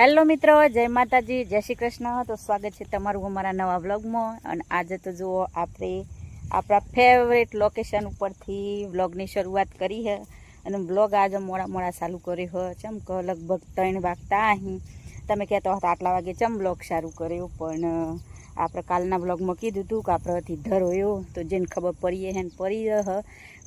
Hello મિત્રો, જય માતાજી, જય શ્રી કૃષ્ણ। તો સ્વાગત છે તમારું અમારા નવા વ્લોગમાં। અને આજે તો જુઓ આપણે આપણા ફેવરેટ લોકેશન ઉપરથી વ્લોગની શરૂઆત કરી છે। અને વ્લોગ આજે મોડા મોડા ચાલુ કર્યો હોય ચમ કે લગભગ 3 વાગતા અહીં તમે કહેતો હતા આટલા વાગે ચમ વ્લોગ સારું કર્યો, પણ આપણે કાલના વ્લોગમાં કીધું હતું કે આપણેથી ધરોયો તો જેને ખબર પડીએ હે ને પડી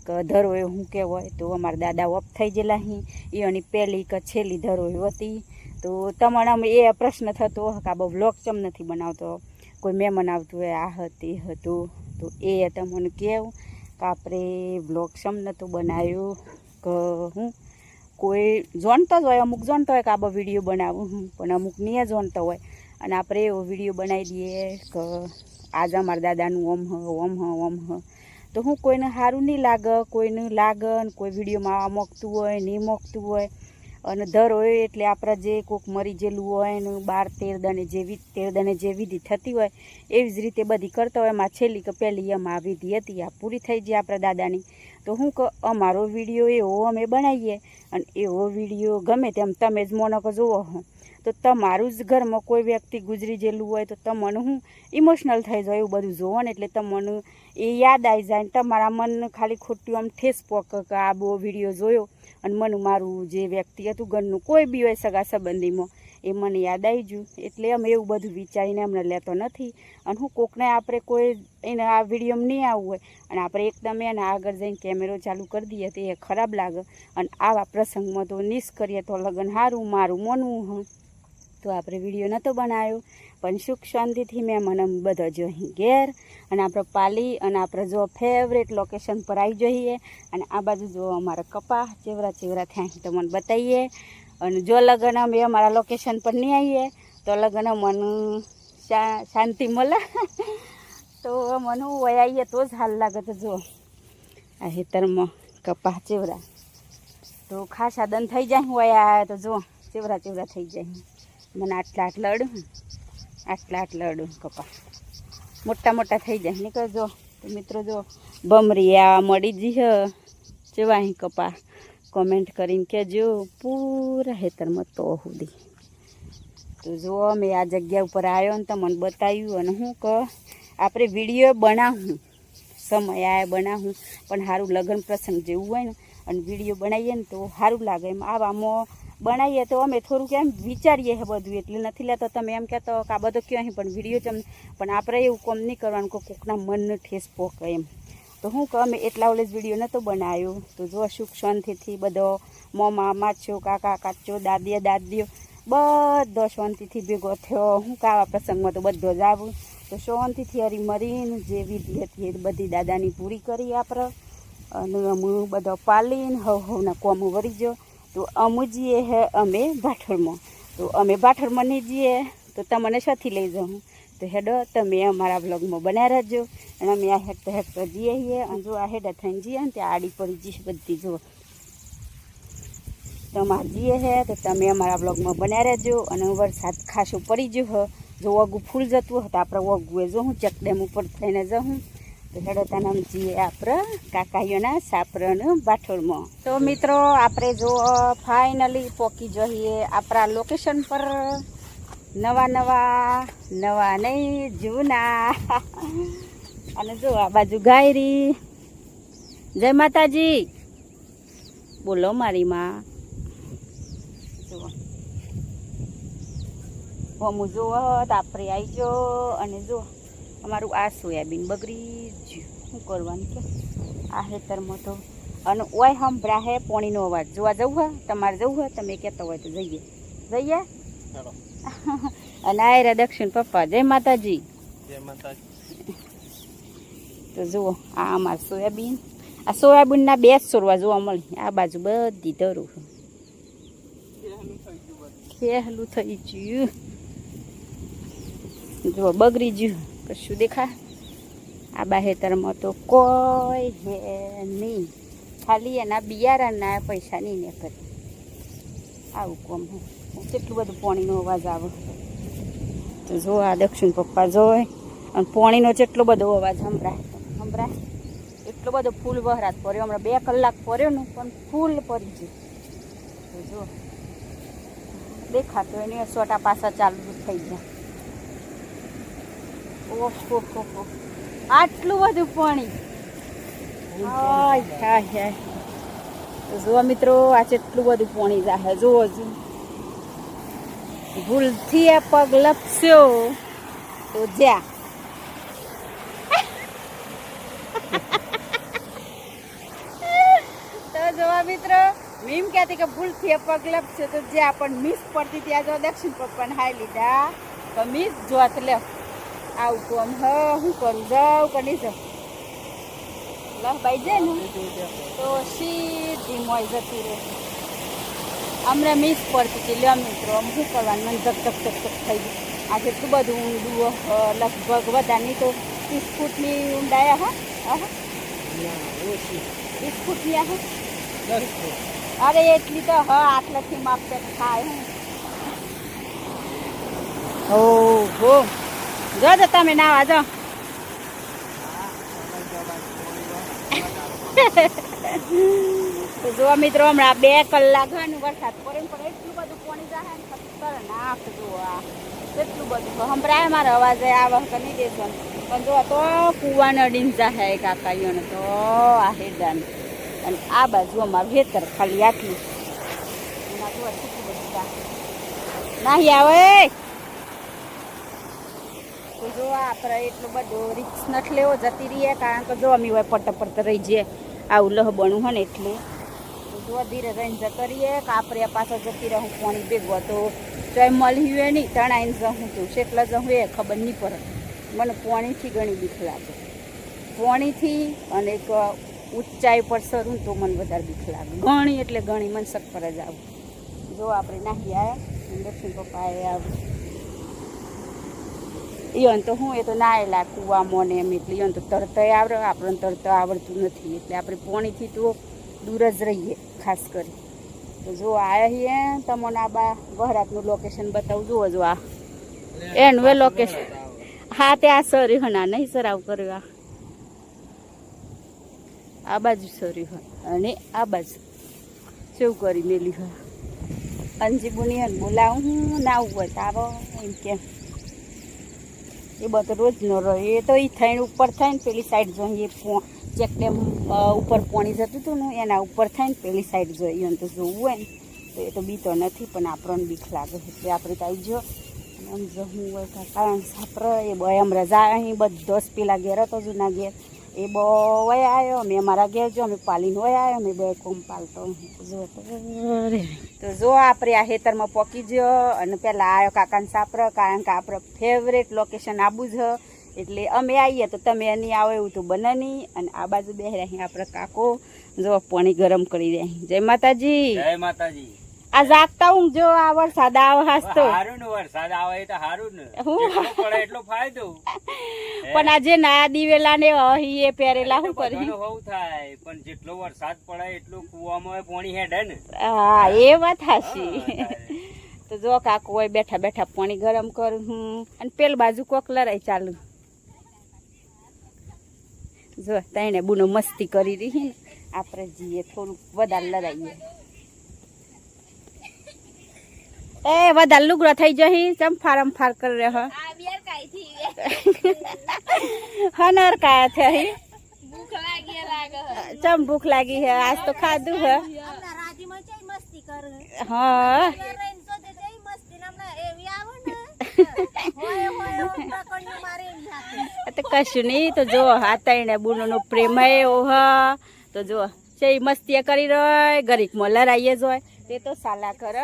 કે ધરોયો શું કહેવાય। તો અમારા દાદા ઓફ થઈ ગયેલા અહીં એની પહેલી કે છેલ્લી ધરોયો હતી। તો તમારા એ પ્રશ્ન થતો કે આ વ્લોગ ચમ નથી બનાવતો, કોઈ મહેમાન આવતું હોય આ હતી હતું, તો એ તમને કહેવું કે આપણે વ્લોગ ચમ નહોતું બનાવ્યું કે હું કોઈ જાણતો જ હોય, અમુક જાણતો હોય કે આ વિડીયો બનાવું પણ અમુક નહીં જાણતો હોય। અને આપણે એવો વિડીયો બનાવી દઈએ કે આજે અમારા દાદાનું ઓમ હ તો હું કોઈને સારું નહીં લાગે, કોઈને લાગે ને કોઈ વિડીયોમાં આવવા માગતું હોય નહીં માગતું હોય। અને ધર હોય એટલે આપણા જે કોઈક મરી ગયેલું હોય ને 12-13 દને જે વિધિ થતી હોય એવી જ રીતે બધી કરતા હોય। એમાં છેલ્લી કે પહેલી એમાં વિધિ હતી આ પૂરી થઈ જાય આપણા દાદાની। તો હું કે અમારો વિડીયો એવો અમે બનાવીએ અને એવો વિડીયો ગમે તેમ તમે જ મોનો કે જુઓ હો તો તમારું જ ઘરમાં કોઈ વ્યક્તિ ગુજરી ગયેલું હોય તો તમને હું ઇમોશનલ થઈ જાય એવું બધું જોવો ને એટલે તમને એ યાદ આવી જાય ને તમારા મન ખાલી ખોટું આમ ઠેસ પોકે કે આ બહુ વિડીયો જોયો અને મને મારું જે વ્યક્તિ હતું ઘરનું કોઈ બી હોય સગા સંબંધીમાં એ મને યાદ આવી ગયું, એટલે અમે એવું બધું વિચારીને અમને લેતો નથી। અને હું કોકને આપણે કોઈ એને આ વિડીયોમાં નહીં આવવું હોય અને આપણે એકદમ એને આગળ જઈને કેમેરો ચાલુ કરી દઈએ તો એ ખરાબ લાગે। અને આવા પ્રસંગમાં તો નિસ કરીએ તો લગન સારું મારું માનવું હોય તો આપણે વિડીયો નહોતો બનાવ્યો, પણ સુખ શાંતિથી મેં મને બધા જો અહીં ઘેર અને આપણે પાલી અને આપણે જો ફેવરેટ લોકેશન પર આવી જઈએ। અને આ બાજુ જો અમારા કપા ચેવરા થયા તો મને બતાવીએ। અને જો લગન અમે અમારા લોકેશન પર નહીં આવીએ તો લગન મને શાંતિ મળે તો મને વય આવીએ તો જ હાલ લાગે। તો જો આ હેતરમાં કપા ચેવરા તો ખાસા દન થઈ જાય વયા આવ્યા તો જો ચેવરા થઈ જાય મને આટલા અડું કપા મોટા થઈ જાય નીકળ જો। તો મિત્રો જો ભમરી આ મળી જી હ જેવા અહીં કપા કોમેન્ટ કરીને કહેજો પૂરા હેતરમાં તો સુધી। તો જો મેં આ જગ્યા ઉપર આવ્યો ને તમને બતાવ્યું અને હું કે આપણે વિડીયો બનાવું સમય આવે બનાવું પણ સારું લગ્ન પ્રસંગ જેવું હોય ને અને વિડીયો બનાવીએ ને તો સારું લાગે। એમ આવામાં બનાવીએ તો અમે થોડુંક એમ વિચારીએ બધું એટલે નથી લેતો તમે એમ કહેતો કે આ બધો ક્યાં પણ વિડીયો પણ આપણે એવું કોમ નહીં કરવાનું કે કોકના મનને ઠેસ પોકે એમ। તો હું કે અમે એટલા ઓલે જ વિડીયો નહોતો બનાવ્યો તો જો સુખ શાંતિથી બધો મોમા માછો કાકા કાચો દાદીઓ બધો શાંતિથી ભેગો થયો। હું કે આવા પ્રસંગમાં તો બધો જ આવું તો શાંતિથી હરીમરીને જે વિધિ હતી એ બધી દાદાની પૂરી કરી આપણે અને અમે બધો પાલીને હવના કોમ વળી ગયો। તો અમે જઈએ હે અમે ભાઠરમાં, તો અમે ભાઠરમાં નહીં જઈએ તો તમને સાથી લઈ જાઉં તો હેડો તમે અમારા બ્લોગમાં બનાવી રહેજો। અને અમે આ હેડતો જઈએ છીએ અને જો આ હેડા થઈને જઈએ ને ત્યાં આડી પડી જઈશ બધી જો તમારે જઈએ છે તો તમે અમારા બ્લોગમાં બનાવી રહેજો। અને વરસાદ ખાસો પડી ગયો જો વગું ફૂલ જતું હોય તો આપણે વગુએ જો હું ચકડેમ ઉપર થઈને જાઉં તો હેડો તને જઈએ આપણે કાકાઈઓના સાપરાનું ભાઠોળમાં। તો મિત્રો આપણે જો ફાઇનલી પહોંચી જઈએ આપણા લોકેશન પર નવા નહીં જૂના અને જો આ બાજુ ગાયરી જય માતાજી બોલો મારી માં જુઓ હમું જુઓ તો આપણે આવી ગયો। અને જો અમારું આ સોયાબીન બગડી ગયું શું કરવાનું કે આ હેતરમાં તો અને ઓય સંભળા હે પાણીનો અવાજ જોવા જવું હોય તમારે જવું હોય તમે કહેતા હોય તો જઈએ અને આ રે દક્ષિણ પપ્પા જય માતાજી। તો જુઓ આ અમારે સોયાબીનના 2 સોરવા જોવા મળી આ બાજુ બધી ધરું ખેહલું થઈ ગયું જુઓ બગડી ગયું કશું દેખા આ બાહેતરમાં તો કોઈ હે નહીં ખાલી એના બિયારણના પૈસા નહીં ને કરે આવું કોમ કેટલું બધું પાણીનો અવાજ આવે તો જો આ દક્ષિણ પપ્પા જોય અને પાણીનો જેટલો બધો અવાજ સંભળાય એટલો બધો ફૂલ વહરાત પડ્યો હમણાં 2 કલાક પડ્યો ને પણ ફૂલ પડી ગયું તો જો 2 દેખાતો એને સોટા પાછા ચાલુ થઈ ગયા. ઓહો હો, આટલું બધું પાણી. તો જુઓ મિત્રો, આ કેટલું બધું પાણી જાહે. જુઓ ભૂલથી આ પગ લપસ્યો તો જ્યાં તો જોવા મિત્રો, મીમ કહેતી કે ભૂલથી આ પગ લપસ્યો તો જ્યાં પણ મિસ પડતી ત્યાં જો દક્ષિણ પગ પણ હાઈ લીધા તો મિસ જોત લે આવું કોમ હ હું કરું જાઉં કે નહીં જાઉં લહબાઈ જાય ને તો સીધી મોય જતી રહે. હમણાં મિસ પડતી હતી. લ્યો મિત્રો, આમ શું કરવાનું, મને ધક ધક ધક ધક થઈ ગયું. આ કેટલું બધું ઊંડું, લગભગ વધારની તો 30 ફૂટની ઊંડાયા. હા 20 ફૂટની આ. અરે એટલી તો આટલાથી માપતે થાય. ઓહો, જો તમે નાવા જો. તો જો મિત્રો, હમણાં 2 કલાક વરસાદ પડે ને પણ એટલું બધું પાણી જાય ને ખતરનાક. જુઓ આ એટલું બધું સંભળાય મારો અવાજ આવે કે નહીં દેશો પણ જો તો કુવાને અડીને જાય કાકાઈઓને તો આ હેડાને. અને આ બાજુ અમારું ખેતર ખાલી આટલું. એમાં જો કેટલું બધું નાહી આવે. તો જો આપણે એટલું બધું રિક્સ નથી લેવો, જતી રહીએ. કારણ કે જો અમે હોય પટ રહી જઈએ આવું લહબણું હોય ને એટલે. તો જો ધીરે રહીને જતા રહીએ કે આપણે પાછળ જતી રહું પાણી ભેગો તો ચોય મળી હોય નહીં તણાઈને જવું તું કેટલા જવું એ ખબર નહીં પડે. મને પાણીથી ઘણી બીક લાગે. પાણીથી અને એક ઊંચાઈ પર સરું તો મને વધારે બીક લાગે. ઘણી એટલે ઘણી મને સક્કર જ આવું. જો આપણે નાહી આવ્યા, દક્ષિણ પપ્પાએ આવું ઈવન તો હું એ તો નાયેલા કૂવામાં ને એમ એટલે ઈવન તો તરતા આવડે, આપણને તરતા આવડતું નથી એટલે આપણે પાણીથી તો દૂર જ રહીએ ખાસ કરી. તો જો આવ્યા છીએ તમને આ વહરાતનું લોકેશન બતાવું. જુઓ જો આ એનું એ લોકેશન. હા તે આ સર્યું હે ના નહીં સર આવું કર્યું. આ બાજુ સર્યું હોય અને આ બાજુ શું કરી મેલી હોય. અંજી બુની હન બોલાવું હું નાવું હોય તો આવો એમ કેમ એ બધું રોજ ન રહે. એ તો એ થઈને ઉપર થઈને પેલી સાઈડ જોઈએ ચેકડેમ ઉપર પાણી જતું હતું ને એના ઉપર થઈને પેલી સાઈડ જોઈએ. અને તો જોવું હોય ને તો એ તો બીતો નથી પણ આપણને બીક લાગે એટલે આપણે તો આવી જો આમ જવું હોય કારણ સાપરે એ બે એમ રજા અહીં બધો જ પેલા ઘેર હતો જૂના ઘેર એ બો વય આવ્યો. અમે અમારા ઘેર જો અમે પાલીને વય આવ્યો. અમે બે કોમ પાલતો જો તો જો આપણે આ ખેતરમાં પોકી ગયો અને પહેલાં આવ્યો કાકાને સાપરે. કારણ કે આપણે ફેવરેટ લોકેશન આબુ છે એટલે અમે આવીએ તો તમે નહીં આવો એવું તો બને નહીં. અને આ બાજુ બે રહ્યા આપણે કાકો જો પાણી ગરમ કરી રહ્યા. જય માતાજી. જય માતાજી. આ જાગતા હું જો આ વરસાદ આવે હાસતો હારું ને વરસાદ આવે તો હારું ને પડે એટલો ફાયદો. પણ આજે ના દિવેલા ને અહીં એ પહેરેલા શું કરી હોવું થાય પણ જેટલો વરસાદ પડે એટલું કુવામાં પાણી હેડે ને. હા એ વાત હાચી. તો જો કાકુ હોય બેઠા બેઠા પાણી ગરમ કરું હું અને પેલ બાજુ કોક લડાઈ ચાલુ. જો તઈને બુનો મસ્તી કરી રહી ને આપણે જઈએ થોડુંક વધારે લડાઈએ. એ વધારે લુગડો થઈ જહી ચમ ફારમ ફાર કરી રહ્યો હનર કાયા થઈ ચમ ભૂખ લાગી હે આજ તો ખાધું હે. હા તો કશું નહીં. તો જો આ તઈને બુનો નો પ્રેમ એવો હ તો જો છે મસ્તી કરી રહ્યો ગરીકમાં લડાઈએ જોય તે તો સાલા કર.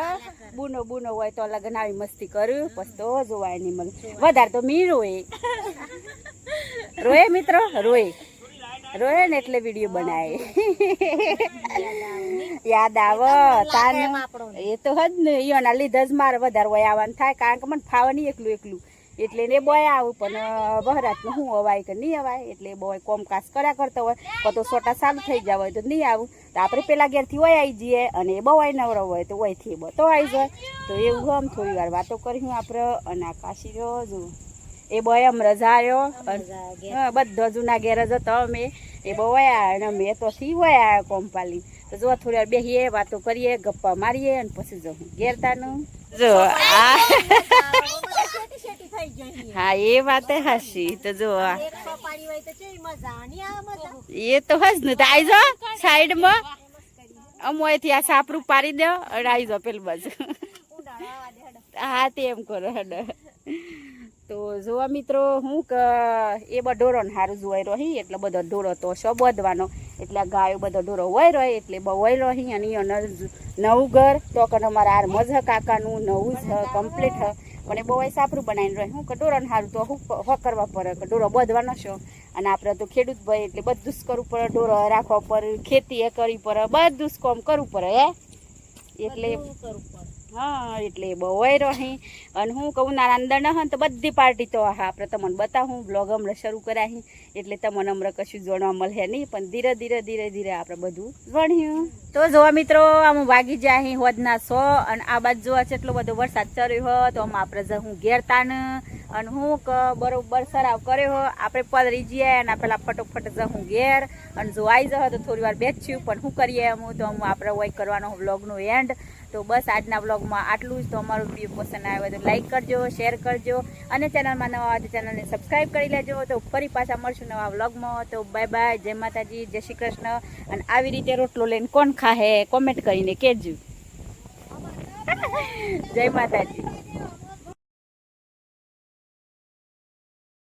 બુનો હોય તો લગન આવી મસ્તી કર્યું પછી તો જોવાય નહીં મળે. વધારે તો મી રોય મિત્રો રોય ને એટલે વિડીયો બનાવે યાદ આવે તાને. એ તો હજ ને એના લીધે જ મારે વધારે હોય આવવાનું થાય કારણ કે મને ફાવે નહીં એકલું એટલે ને બોય આવું પણ બહરાતનું શું અવાય કે નહીં અવાય એટલે બોય કોમકાસ કર્યા કરતો હોય કતો સોટા ચાલુ થઈ જાય હોય તો નહીં આવું. તો આપણે પેલા ઘેરથી હોય આવી જઈએ અને એ બવાય નવરો હોય તો વયથી બતો આવી જાય. તો એવું આમ થોડી વાર વાતો કરી આપણે અને આ કાશી રહ્યો જો એ બોય આમ રજા આવ્યો બધો જૂના ઘેર જ હતો અમે એ બવાયા અને અમે તો સી વયા કોમ પાલી તો જો થોડી વાર બેસીએ, વાતો કરીએ, ગપ્પા મારીએ અને પછી જવું ઘેરતાનું. જો આ હા એ વાત હાસી. તો જો આ એ તો હસ ને તો આઈ જાઓ સાઈડમાં, અમોયથી આ સાપરું પાડી દો અને આવી જાઓ પેલી બાજુ. હા તે એમ કરો હેડ. તો જોવા મિત્રો હું એ બધો ઢોરો ને સારું જોવાઈ રહી એટલે બધો ઢોરો તો શોબોધવાનો એટલે આ ગાયો બધો ઢોરો હોય રહે એટલે બહુ હોય રહી. અને નવું ઘર તો કને અમારા આર મજ કાકાનું નવું જ કમ્પ્લીટ હ પણ એ બહુ સાપરું બનાવીને રહે. હું કે ઢોરો ને સારું તો હું કરવા પડે કે ઢોરો બધવાનો છો અને આપણે તો ખેડૂત ભાઈ એટલે બધું જ કરવું પડે, ઢોરો રાખવા પડે, ખેતી એ કરવી પડે, બધું જ કામ કરવું પડે હે એટલે હા એટલે બહુ હોય રહી. અને હું કહું નાના અંદર ન હોય તો બધી પાર્ટી તો હા આપણે તમને બતાવું બ્લોગ હમણાં શરૂ કરાવી એટલે તમને હમણાં કશું જાણવા મળે નહીં પણ ધીરે ધીરે આપણે બધું ભણ્યું. તો જોવા મિત્રો આમ વાગી જાય હોદના 100 અને આ બાજુ જોવા છે એટલો બધો વરસાદ ચડ્યો હોય તો આમ આપણે હું ઘેર તાન અને હું બરોબર સરાવ કર્યો હોય આપણે પલરી જઈએ અને પેલા ફટોફટ હું ઘેર અને જો આવી જાય તો થોડી વાર બેઠ્યું પણ શું કરીએ હું તો આપણે હોય કરવાનો બ્લોગનો એન્ડ. તો બસ આજના બ્લોગમાં આટલું જ. તો અમારો વિડીયો પસંદ આવ્યો તો લાઈક કરજો, શેર કરજો અને ચેનલમાં નવા હોય તો ચેનલને સબસ્ક્રાઈબ કરી લેજો. તો ફરી પાછા મળશું નવા બ્લોગમાં. તો બાય બાય, જય માતાજી, જય શ્રી કૃષ્ણ. અને આવી રીતે રોટલો લઈને કોણ ખાહે કોમેન્ટ કરીને કહેજો. જય માતાજી.